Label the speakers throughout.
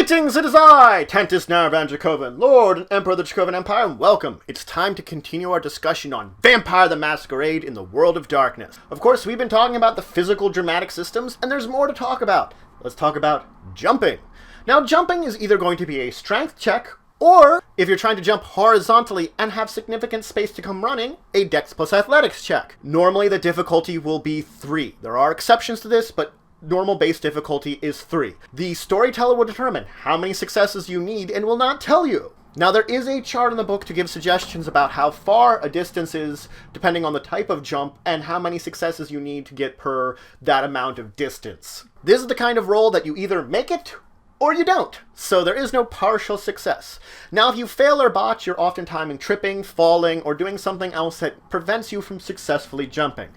Speaker 1: Greetings, it is I, Tentis Naravan Dracovin, Lord and Emperor of the Dracovin Empire, and welcome. It's time to continue our discussion on Vampire the Masquerade in the World of Darkness. Of course, we've been talking about the physical dramatic systems, and there's more to talk about. Let's talk about jumping. Now, jumping is either going to be a strength check, or, if you're trying to jump horizontally and have significant space to come running, a Dex plus Athletics check. Normally, the difficulty will be 3. There are exceptions to this, but normal base difficulty is 3. The storyteller will determine how many successes you need and will not tell you. Now, there is a chart in the book to give suggestions about how far a distance is, depending on the type of jump, and how many successes you need to get per that amount of distance. This is the kind of roll that you either make it or you don't, so there is no partial success. Now, if you fail or botch, you're oftentimes tripping, falling, or doing something else that prevents you from successfully jumping.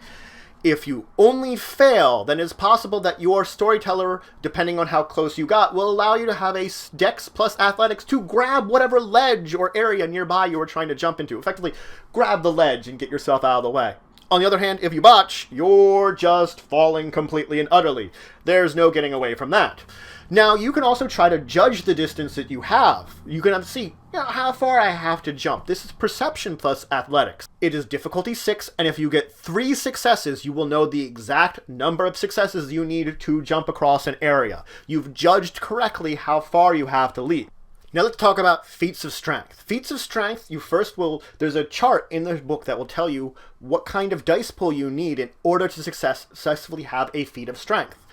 Speaker 1: If you only fail, then it's possible that your storyteller, depending on how close you got, will allow you to have a Dex plus Athletics to grab whatever ledge or area nearby you were trying to jump into. Effectively, grab the ledge and get yourself out of the way. On the other hand, if you botch, you're just falling completely and utterly. There's no getting away from that. Now, you can also try to judge the distance that you have. You can have to see how far I have to jump. This is Perception plus Athletics. It is difficulty 6, and if you get 3 successes, you will know the exact number of successes you need to jump across an area. You've judged correctly how far you have to leap. Now let's talk about Feats of Strength. Feats of Strength, there's a chart in the book that will tell you what kind of dice pool you need in order to successfully have a feat of strength.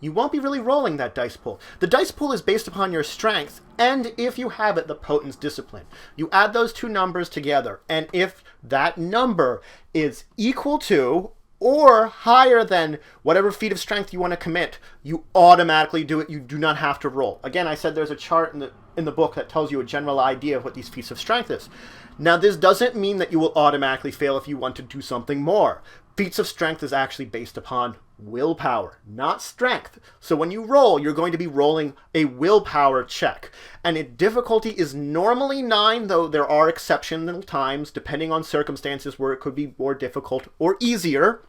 Speaker 1: You won't be really rolling that dice pool. The dice pool is based upon your strength, and if you have it, the potence discipline. You add those two numbers together, and if that number is equal to or higher than whatever feat of strength you want to commit, you automatically do it. You do not have to roll. Again, I said there's a chart in the book that tells you a general idea of what these feats of strength is. Now, this doesn't mean that you will automatically fail if you want to do something more. Feats of strength is actually based upon willpower, not strength. So when you roll, you're going to be rolling a willpower check. And its difficulty is normally 9, though there are exceptional times, depending on circumstances, where it could be more difficult or easier.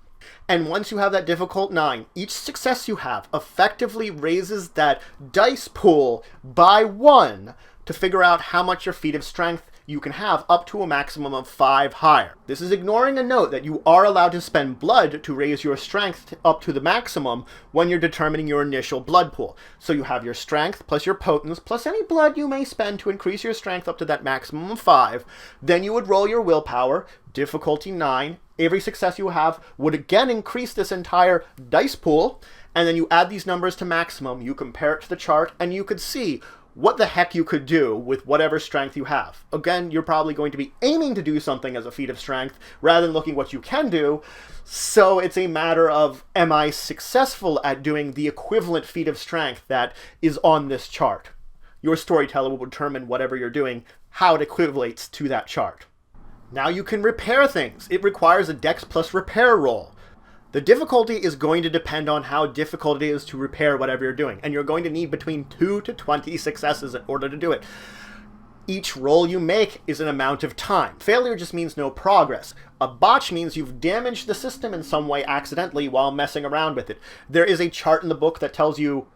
Speaker 1: And once you have that difficult 9, each success you have effectively raises that dice pool by 1 to figure out how much your feat of strength you can have, up to a maximum of 5 higher. This is ignoring a note that you are allowed to spend blood to raise your strength up to the maximum when you're determining your initial blood pool. So you have your strength plus your potence plus any blood you may spend to increase your strength up to that maximum of 5. Then you would roll your willpower, difficulty 9. Every success you have would again increase this entire dice pool, and then you add these numbers to maximum, you compare it to the chart, and you could see what the heck you could do with whatever strength you have. Again, you're probably going to be aiming to do something as a feat of strength rather than looking what you can do. So it's a matter of, am I successful at doing the equivalent feat of strength that is on this chart? Your storyteller will determine whatever you're doing, how it equivalates to that chart. Now you can repair things. It requires a Dex plus repair roll. The difficulty is going to depend on how difficult it is to repair whatever you're doing, and you're going to need between 2 to 20 successes in order to do it. Each roll you make is an amount of time. Failure just means no progress. A botch means you've damaged the system in some way accidentally while messing around with it. There is a chart in the book that tells you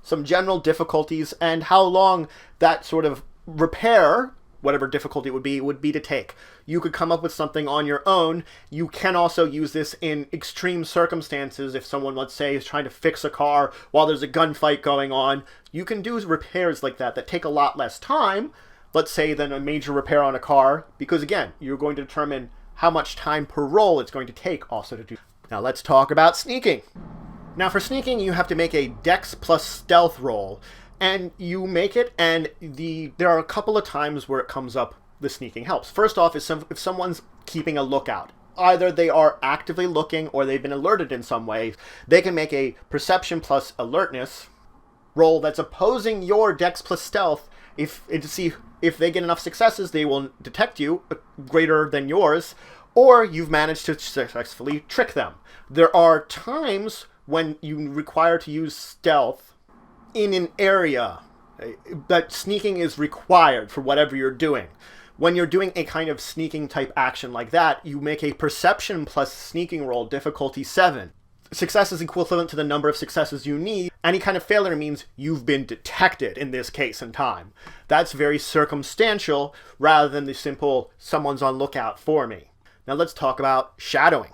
Speaker 1: some general difficulties and how long that sort of repair, whatever difficulty it would be to take. You could come up with something on your own. You can also use this in extreme circumstances. If someone, let's say, is trying to fix a car while there's a gunfight going on, you can do repairs like that take a lot less time, let's say, than a major repair on a car, because again, you're going to determine how much time per roll it's going to take also to do. Now let's talk about sneaking. Now for sneaking, you have to make a Dex plus stealth roll. And you make it, and there are a couple of times where it comes up, the sneaking helps. First off, if someone's keeping a lookout, either they are actively looking or they've been alerted in some way, they can make a Perception plus Alertness roll that's opposing your Dex plus Stealth. To see if they get enough successes, they will detect you greater than yours, or you've managed to successfully trick them. There are times when you require to use stealth in an area that sneaking is required for whatever you're doing. When you're doing a kind of sneaking type action like that, you make a Perception plus Sneaking roll, difficulty 7. success is equivalent to the number of successes you need. Any kind of failure means you've been detected in this case in time. That's very circumstantial rather than the simple someone's on lookout for me. Now let's talk about shadowing.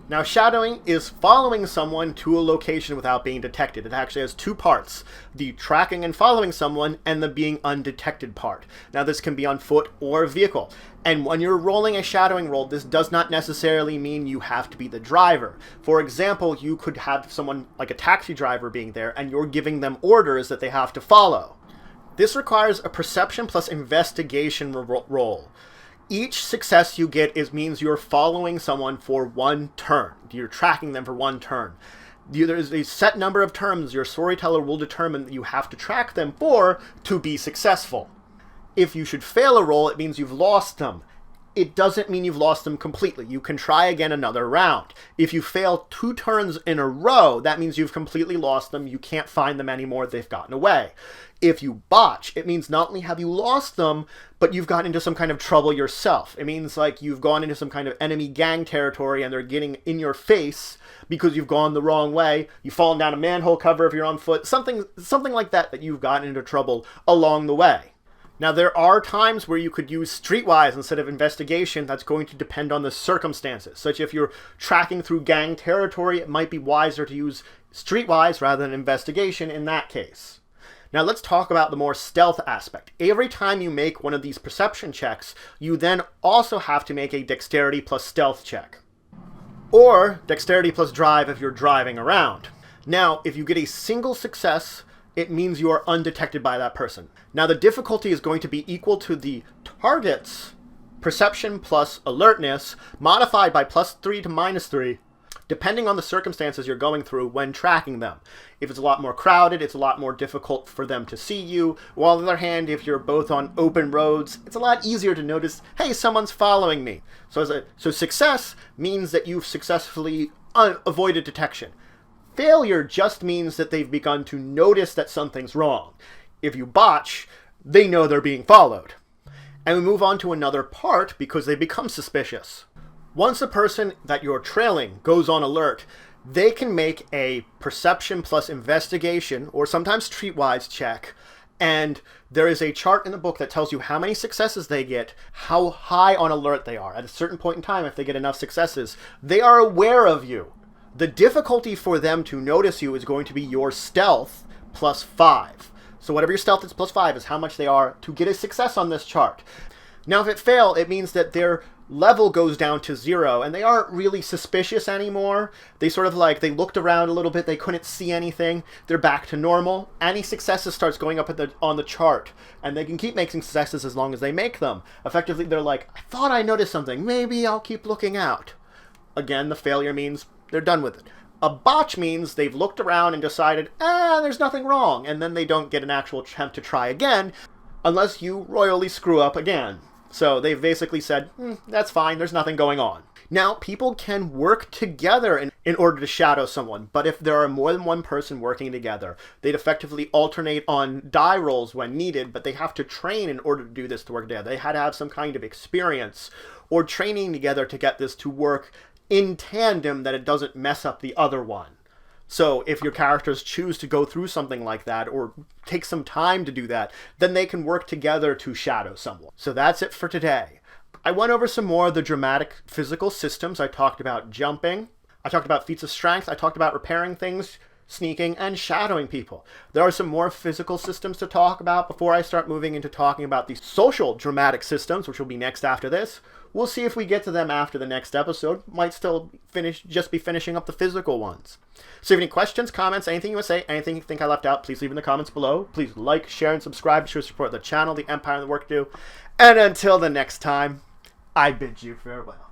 Speaker 1: Now, shadowing is following someone to a location without being detected. It actually has two parts, the tracking and following someone and the being undetected part. Now, this can be on foot or vehicle. And when you're rolling a shadowing roll, this does not necessarily mean you have to be the driver. For example, you could have someone like a taxi driver being there and you're giving them orders that they have to follow. This requires a perception plus investigation roll. Each success you get means you're following someone for one turn. You're tracking them for one turn. There's a set number of turns your storyteller will determine that you have to track them for to be successful. If you should fail a roll, it means you've lost them. It doesn't mean you've lost them completely. You can try again another round. If you fail 2 turns in a row, that means you've completely lost them. You can't find them anymore. They've gotten away. If you botch, it means not only have you lost them, but you've gotten into some kind of trouble yourself. It means like you've gone into some kind of enemy gang territory and they're getting in your face because you've gone the wrong way. You've fallen down a manhole cover if you're on foot. Something like that you've gotten into trouble along the way. Now, there are times where you could use streetwise instead of investigation. That's going to depend on the circumstances. Such if you're tracking through gang territory, it might be wiser to use streetwise rather than investigation in that case. Now, let's talk about the more stealth aspect. Every time you make one of these perception checks, you then also have to make a dexterity plus stealth check. Or dexterity plus drive if you're driving around. Now, if you get a single success, it means you are undetected by that person. Now, the difficulty is going to be equal to the target's perception plus alertness, modified by +3 to -3, depending on the circumstances you're going through when tracking them. If it's a lot more crowded, it's a lot more difficult for them to see you. While on the other hand, if you're both on open roads, it's a lot easier to notice, hey, someone's following me. So success means that you've successfully avoided detection. Failure just means that they've begun to notice that something's wrong. If you botch, they know they're being followed. And we move on to another part because they become suspicious. Once a person that you're trailing goes on alert, they can make a perception plus investigation, or sometimes streetwise check, and there is a chart in the book that tells you how many successes they get, how high on alert they are. At a certain point in time, if they get enough successes, they are aware of you. The difficulty for them to notice you is going to be your stealth +5. So whatever your stealth is +5 is how much they are to get a success on this chart. Now, if it fails, it means that their level goes down to 0, and they aren't really suspicious anymore. They sort of they looked around a little bit, they couldn't see anything, they're back to normal. Any successes starts going up on the chart, and they can keep making successes as long as they make them. Effectively, they're like, I thought I noticed something, maybe I'll keep looking out. Again, the failure means they're done with it. A botch means they've looked around and decided, there's nothing wrong, and then they don't get an actual attempt to try again, unless you royally screw up again. So they've basically said, that's fine, there's nothing going on. Now, people can work together in order to shadow someone, but if there are more than one person working together, they'd effectively alternate on die rolls when needed, but they have to train in order to do this to work together. They had to have some kind of experience or training together to get this to work in tandem, that it doesn't mess up the other one. So if your characters choose to go through something like that or take some time to do that, then they can work together to shadow someone. So that's it for today. I went over some more of the dramatic physical systems. I talked about jumping. I talked about feats of strength. I talked about repairing things, sneaking, and shadowing people. There are some more physical systems to talk about before I start moving into talking about the social dramatic systems, which will be next after this. We'll see if we get to them after the next episode. Might still just be finishing up the physical ones. So if you have any questions, comments, anything you want to say, anything you think I left out, please leave in the comments below. Please like, share, and subscribe to show support the channel, the Empire, and the work to do. And until the next time, I bid you farewell.